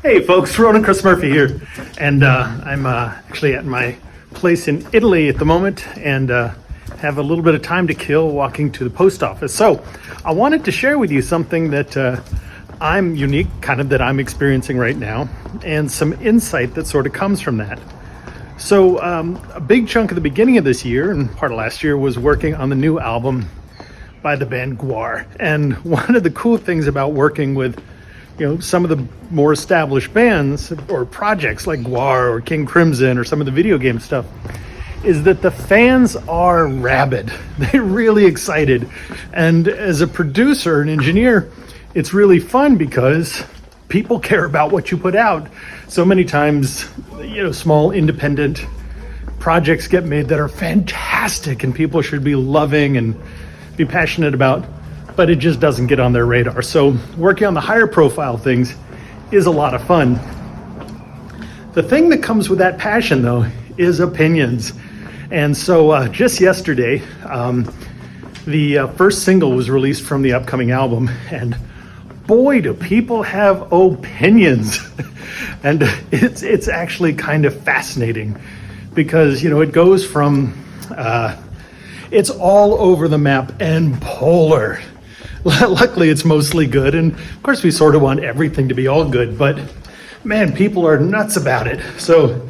Hey folks, Ronan Chris Murphy here, and I'm actually at my place in Italy at the moment, and have a little bit of time to kill walking to the post office. So I wanted to share with you something that I'm unique, kind of that I'm experiencing right now, and some insight that sort of comes from that. So a big chunk of the beginning of this year and part of last year was working on the new album by the band GWAR. And one of the cool things about working with some of the more established bands or projects like GWAR or King Crimson or some of the video game stuff is that the fans are rabid. They're really excited. And as a producer and engineer, it's really fun because people care about what you put out. So many times, small independent projects get made that are fantastic and people should be loving and be passionate about, but it just doesn't get on their radar. So working on the higher profile things is a lot of fun. The thing that comes with that passion though is opinions. And so just yesterday, the first single was released from the upcoming album, and boy, do people have opinions. And it's actually kind of fascinating because, it goes from, it's all over the map and polar. Luckily, it's mostly good. And of course, we sort of want everything to be all good, but man, people are nuts about it. So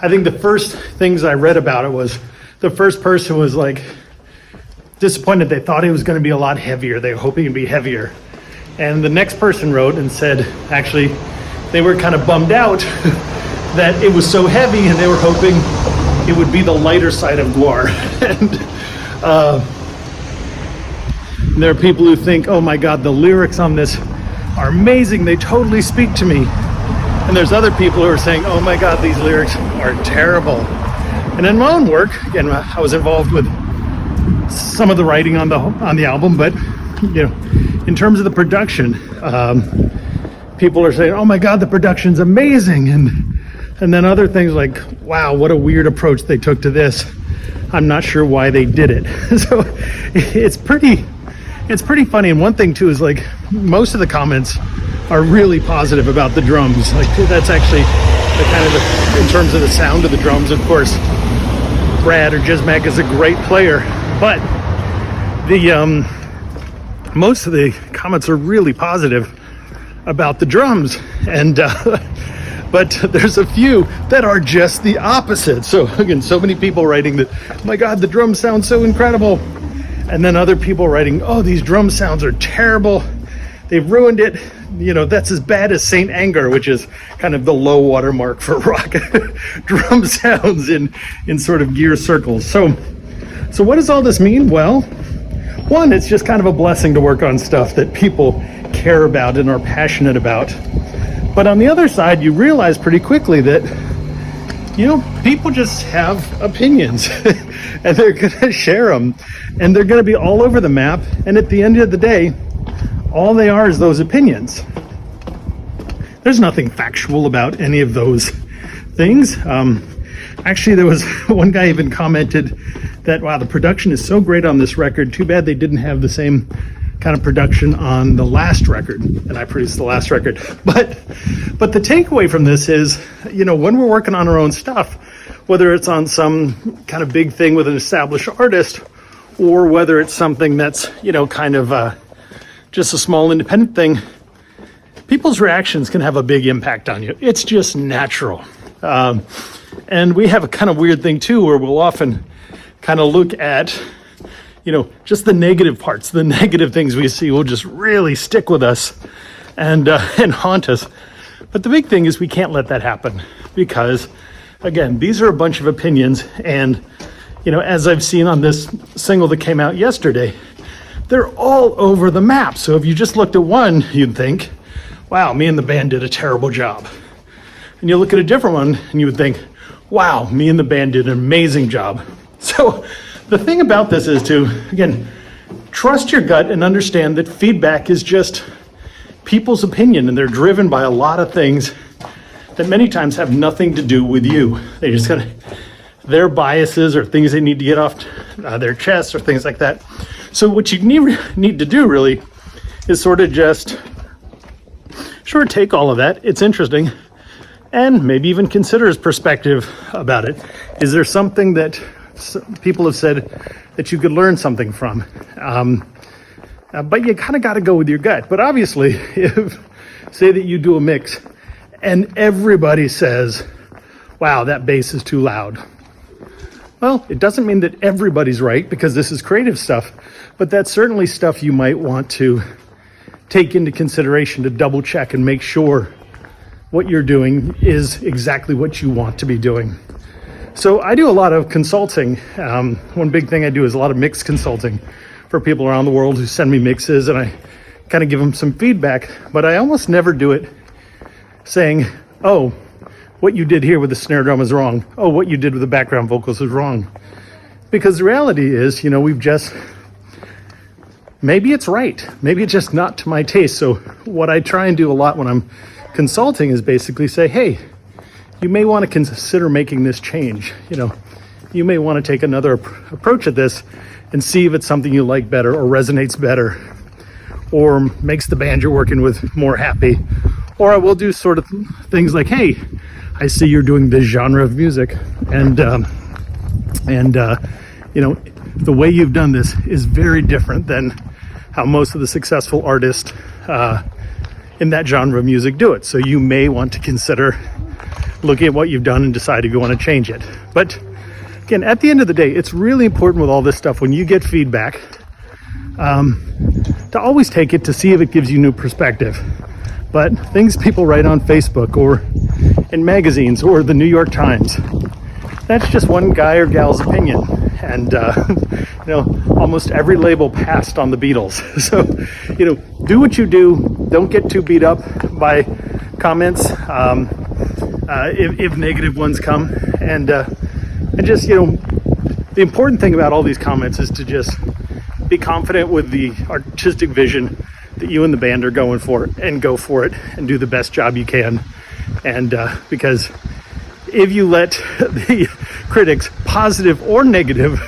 I think the first things I read about it was the first person was like disappointed. They thought it was going to be a lot heavier. They were hoping it'd be heavier. And the next person wrote and said, actually, they were kind of bummed out that it was so heavy and they were hoping it would be the lighter side of GWAR. And there are people who think, oh my God, the lyrics on this are amazing. They totally speak to me. And there's other people who are saying, oh my God, these lyrics are terrible. And in my own work, again, I was involved with some of the writing on the album, but in terms of the production, people are saying, oh my God, the production's amazing. And then other things like, wow, what a weird approach they took to this. I'm not sure why they did it. So it's pretty funny. And one thing too is like most of the comments are really positive about the drums. Like that's actually the kind of in terms of the sound of the drums. Of course, Brad or Jizmac is a great player, but the most of the comments are really positive about the drums, and but there's a few that are just the opposite. So again, so many people writing that, oh my God, the drums sound so incredible. And then other people writing, oh, these drum sounds are terrible. They've ruined it. That's as bad as Saint Anger, which is kind of the low water mark for rock drum sounds in sort of gear circles. So what does all this mean? Well, one, it's just kind of a blessing to work on stuff that people care about and are passionate about. But on the other side, you realize pretty quickly that people just have opinions and they're going to share them and they're going to be all over the map. And at the end of the day, all they are is those opinions. There's nothing factual about any of those things. Actually, there was one guy even commented that, wow, the production is so great on this record. Too bad they didn't have the same kind of production on the last record, and I produced the last record. But the takeaway from this is, when we're working on our own stuff, whether it's on some kind of big thing with an established artist, or whether it's something that's, kind of just a small independent thing, people's reactions can have a big impact on you. It's just natural. And we have a kind of weird thing too, where we'll often kind of look at just the negative parts, the negative things we see will just really stick with us and haunt us. But the big thing is we can't let that happen because, again, these are a bunch of opinions. And, as I've seen on this single that came out yesterday, they're all over the map. So if you just looked at one, you'd think, wow, me and the band did a terrible job. And you look at a different one and you would think, wow, me and the band did an amazing job. So the thing about this is to, again, trust your gut and understand that feedback is just people's opinion, and they're driven by a lot of things that many times have nothing to do with you. They just got their biases or things they need to get off their chests or things like that. So what you need to do really is sort of just sure, take all of that. It's interesting. And maybe even consider his perspective about it. Is there something that people have said that you could learn something from? But you kind of got to go with your gut. But obviously, if say that you do a mix and everybody says, wow, that bass is too loud. Well, it doesn't mean that everybody's right, because this is creative stuff, but that's certainly stuff you might want to take into consideration to double check and make sure what you're doing is exactly what you want to be doing. So I do a lot of consulting. One big thing I do is a lot of mix consulting for people around the world who send me mixes, and I kind of give them some feedback, but I almost never do it saying, oh, what you did here with the snare drum is wrong. Oh, what you did with the background vocals is wrong. Because the reality is, maybe it's right. Maybe it's just not to my taste. So what I try and do a lot when I'm consulting is basically say, hey, you may want to consider making this change. You may want to take another approach at this and see if it's something you like better or resonates better or makes the band you're working with more happy. Or I will do sort of things like, hey, I see you're doing this genre of music, and the way you've done this is very different than how most of the successful artists in that genre of music do it. So you may want to consider looking at what you've done and decide if you want to change it. But again, at the end of the day, it's really important with all this stuff when you get feedback to always take it to see if it gives you new perspective. But things people write on Facebook or in magazines or the New York Times, that's just one guy or gal's opinion. And, almost every label passed on the Beatles. So, do what you do. Don't get too beat up by comments if negative ones come. And just, the important thing about all these comments is to just be confident with the artistic vision that you and the band are going for, and go for it and do the best job you can. And because if you let the critics, positive or negative,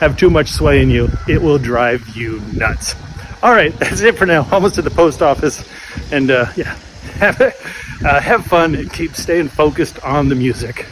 have too much sway in you, it will drive you nuts. All right, that's it for now. Almost at the post office. And have fun and keep staying focused on the music.